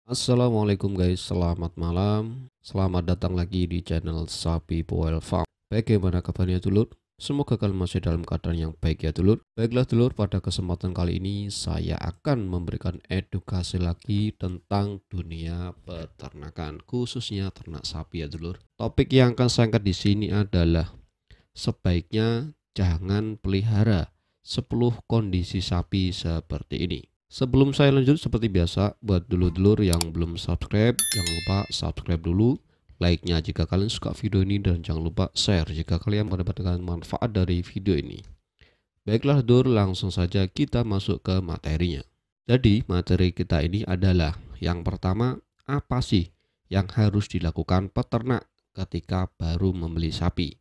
Assalamualaikum guys, selamat malam. Selamat datang lagi di channel Sapi Powell Farm. Bagaimana kabarnya dulur? Semoga kalian masih dalam keadaan yang baik ya dulur. Baiklah dulur, pada kesempatan kali ini saya akan memberikan edukasi lagi tentang dunia peternakan, khususnya ternak sapi ya dulur. Topik yang akan saya angkat di sini adalah sebaiknya jangan pelihara 10 kondisi sapi seperti ini. Sebelum saya lanjut, seperti biasa, buat dulur-dulur yang belum subscribe, jangan lupa subscribe dulu, like-nya jika kalian suka video ini, dan jangan lupa share jika kalian mendapatkan manfaat dari video ini. Baiklah dulur, langsung saja kita masuk ke materinya. Jadi materi kita ini adalah yang pertama, apa sih yang harus dilakukan peternak ketika baru membeli sapi.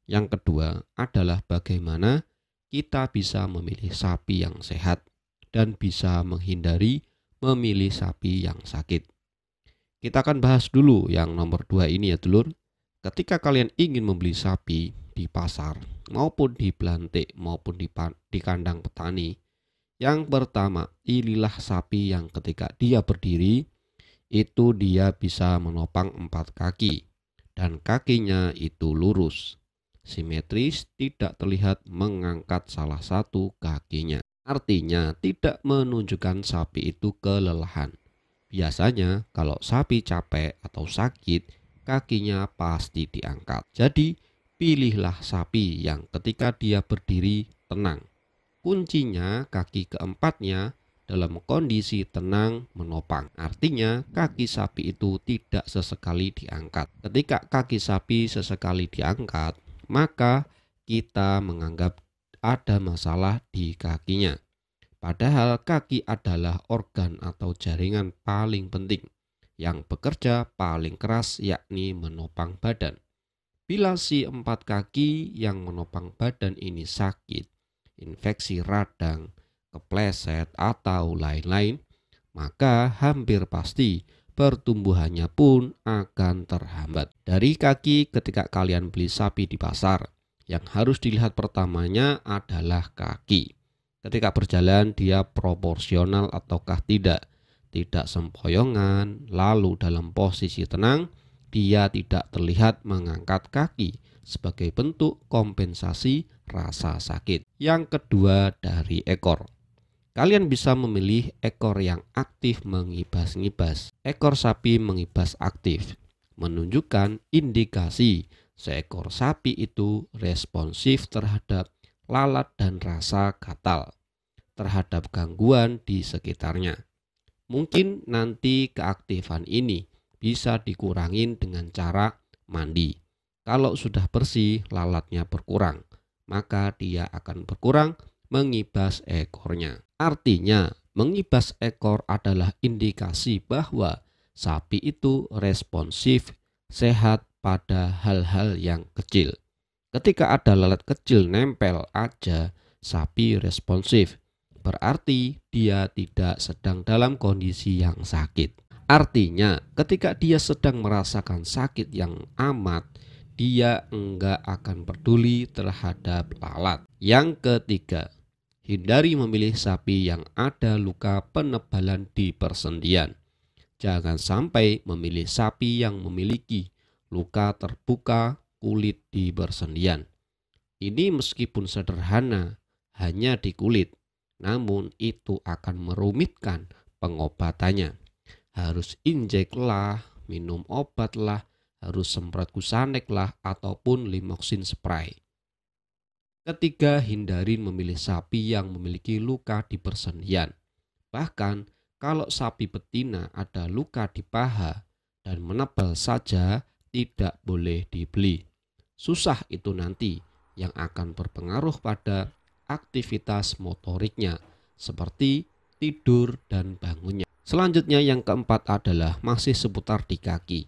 Yang kedua adalah bagaimana kita bisa memilih sapi yang sehat dan bisa menghindari memilih sapi yang sakit. Kita akan bahas dulu yang nomor 2 ini ya dulur. Ketika kalian ingin membeli sapi di pasar maupun di belantik maupun di kandang petani, yang pertama, pilihlah sapi yang ketika dia berdiri itu dia bisa menopang 4 kaki dan kakinya itu lurus, simetris, tidak terlihat mengangkat salah satu kakinya. Artinya tidak menunjukkan sapi itu kelelahan. Biasanya kalau sapi capek atau sakit, kakinya pasti diangkat. Jadi pilihlah sapi yang ketika dia berdiri tenang. Kuncinya kaki keempatnya dalam kondisi tenang menopang. Artinya kaki sapi itu tidak sesekali diangkat. Ketika kaki sapi sesekali diangkat, maka kita menganggap ada masalah di kakinya. Padahal kaki adalah organ atau jaringan paling penting yang bekerja paling keras, yakni menopang badan. Bila si 4 kaki yang menopang badan ini sakit, infeksi radang, kepleset atau lain-lain, maka hampir pasti pertumbuhannya pun akan terhambat. Dari kaki ketika kalian beli sapi di pasar, yang harus dilihat pertamanya adalah kaki. Ketika berjalan dia proporsional ataukah tidak, tidak sempoyongan, lalu dalam posisi tenang, dia tidak terlihat mengangkat kaki sebagai bentuk kompensasi rasa sakit. Yang kedua dari ekor. Kalian bisa memilih ekor yang aktif mengibas-ngibas. Ekor sapi mengibas aktif menunjukkan indikasi seekor sapi itu responsif terhadap lalat dan rasa gatal, terhadap gangguan di sekitarnya. Mungkin nanti keaktifan ini bisa dikurangin dengan cara mandi. Kalau sudah bersih, lalatnya berkurang, maka dia akan berkurang mengibas ekornya. Artinya, mengibas ekor adalah indikasi bahwa sapi itu responsif, sehat pada hal-hal yang kecil. Ketika ada lalat kecil nempel aja, sapi responsif. Berarti dia tidak sedang dalam kondisi yang sakit. Artinya ketika dia sedang merasakan sakit yang amat, dia enggak akan peduli terhadap lalat. Yang ketiga, hindari memilih sapi yang ada luka penebalan di persendian. Jangan sampai memilih sapi yang memiliki luka terbuka kulit di persendian. Ini meskipun sederhana, hanya di kulit, namun itu akan merumitkan pengobatannya. Harus injek lah, minum obat lah, harus semprot gusanek lah, ataupun limoksin spray. Ketiga, hindari memilih sapi yang memiliki luka di persendian. Bahkan kalau sapi betina ada luka di paha dan menebal saja, tidak boleh dibeli. Susah itu nanti yang akan berpengaruh pada aktivitas motoriknya seperti tidur dan bangunnya. Selanjutnya yang keempat adalah masih seputar di kaki.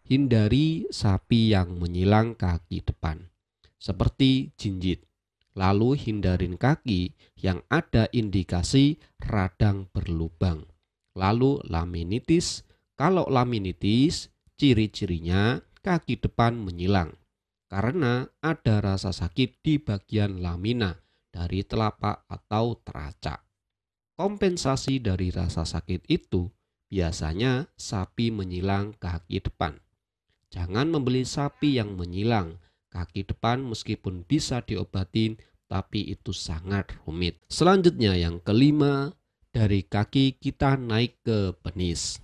Hindari sapi yang menyilang kaki depan seperti jinjit. Lalu hindarin kaki yang ada indikasi radang berlubang. Lalu laminitis. Kalau laminitis, ciri-cirinya kaki depan menyilang karena ada rasa sakit di bagian lamina dari telapak atau teracak. Kompensasi dari rasa sakit itu Biasanya sapi menyilang kaki depan. Jangan membeli sapi yang menyilang kaki depan meskipun bisa diobatin, tapi itu sangat rumit. Selanjutnya yang kelima, dari kaki kita naik ke penis.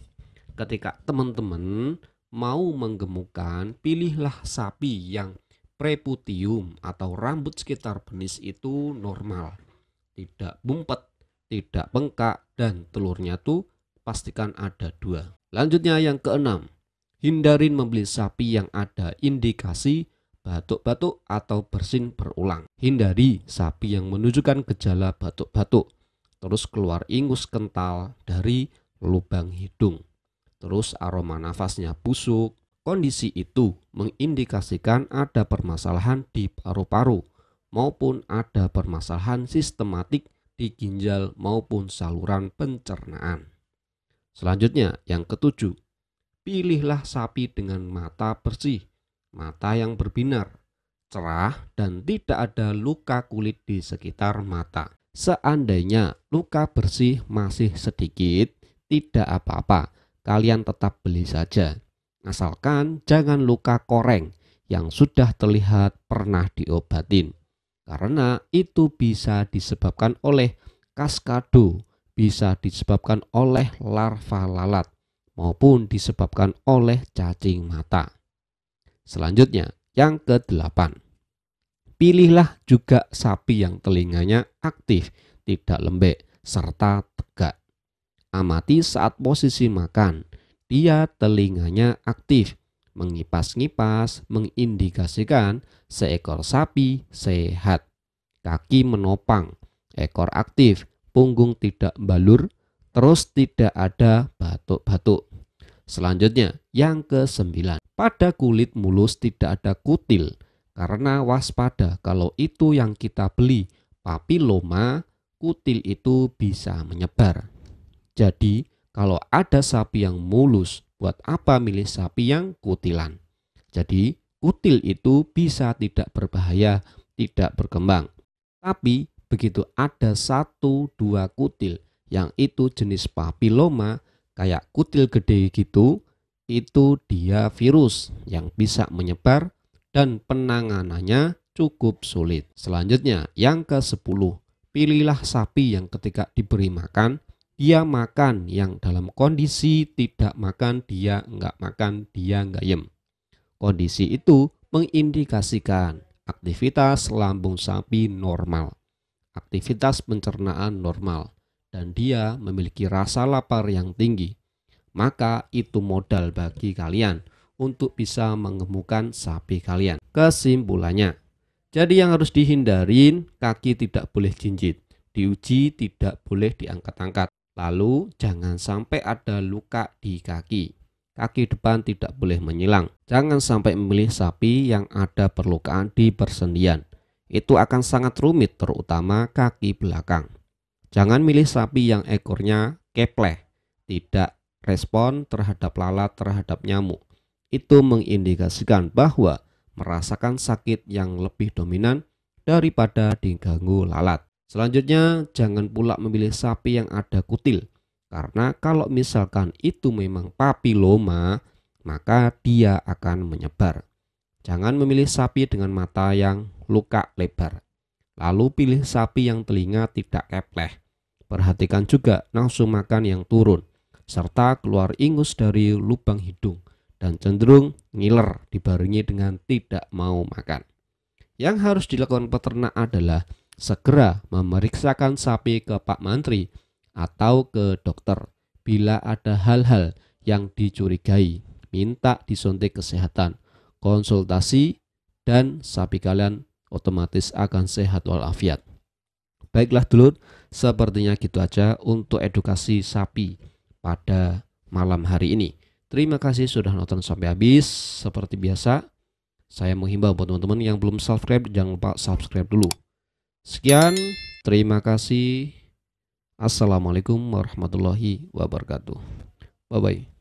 Ketika teman-teman mau menggemukkan, pilihlah sapi yang preputium atau rambut sekitar penis itu normal, tidak bumpet, tidak bengkak, dan telurnya tuh pastikan ada 2. Lanjutnya yang keenam, hindarin membeli sapi yang ada indikasi batuk-batuk atau bersin berulang. Hindari sapi yang menunjukkan gejala batuk-batuk, terus keluar ingus kental dari lubang hidung, terus aroma nafasnya busuk. Kondisi itu mengindikasikan ada permasalahan di paru-paru maupun ada permasalahan sistematik di ginjal maupun saluran pencernaan. Selanjutnya yang ketujuh, pilihlah sapi dengan mata bersih, mata yang berbinar, cerah, dan tidak ada luka kulit di sekitar mata. Seandainya luka bersih masih sedikit, tidak apa-apa, kalian tetap beli saja. Asalkan jangan luka koreng yang sudah terlihat pernah diobatin. Karena itu bisa disebabkan oleh kaskado, bisa disebabkan oleh larva lalat, maupun disebabkan oleh cacing mata. Selanjutnya, yang ke-8. Pilihlah juga sapi yang telinganya aktif, tidak lembek, serta tegak. Amati saat posisi makan, dia telinganya aktif, mengipas-ngipas, mengindikasikan seekor sapi sehat. Kaki menopang, ekor aktif, punggung tidak balur, terus tidak ada batuk-batuk. Selanjutnya, yang ke-9. Pada kulit mulus tidak ada kutil, karena waspada kalau itu yang kita beli papiloma, kutil itu bisa menyebar. Jadi, kalau ada sapi yang mulus, buat apa milih sapi yang kutilan? Jadi, kutil itu bisa tidak berbahaya, tidak berkembang. Tapi, begitu ada 1-2 kutil yang itu jenis papiloma, kayak kutil gede gitu, itu dia virus yang bisa menyebar dan penanganannya cukup sulit. Selanjutnya, yang ke-10, pilihlah sapi yang ketika diberi makan, dia makan, yang dalam kondisi tidak makan, dia enggak makan, dia gayem. Kondisi itu mengindikasikan aktivitas lambung sapi normal, aktivitas pencernaan normal, dan dia memiliki rasa lapar yang tinggi. Maka itu modal bagi kalian untuk bisa mengemukkan sapi kalian. Kesimpulannya, jadi yang harus dihindarin, kaki tidak boleh jinjit, diuji tidak boleh diangkat-angkat. Lalu jangan sampai ada luka di kaki. Kaki depan tidak boleh menyilang. Jangan sampai memilih sapi yang ada perlukaan di persendian. Itu akan sangat rumit, terutama kaki belakang. Jangan milih sapi yang ekornya kepleh, tidak respon terhadap lalat, terhadap nyamuk. Itu mengindikasikan bahwa merasakan sakit yang lebih dominan daripada diganggu lalat. Selanjutnya, jangan pula memilih sapi yang ada kutil, karena kalau misalkan itu memang papiloma, maka dia akan menyebar. Jangan memilih sapi dengan mata yang luka lebar. Lalu pilih sapi yang telinga tidak kepleh. Perhatikan juga nafsu makan yang turun, serta keluar ingus dari lubang hidung, dan cenderung ngiler dibarengi dengan tidak mau makan. Yang harus dilakukan peternak adalah segera memeriksakan sapi ke Pak Mantri atau ke dokter. Bila ada hal-hal yang dicurigai, minta disuntik kesehatan, konsultasi, dan sapi kalian otomatis akan sehat walafiat. Baiklah dulur, sepertinya gitu aja untuk edukasi sapi pada malam hari ini. Terima kasih sudah nonton sampai habis. Seperti biasa, saya menghimbau buat teman-teman yang belum subscribe, jangan lupa subscribe dulu. Sekian, terima kasih. Assalamualaikum warahmatullahi wabarakatuh. Bye-bye.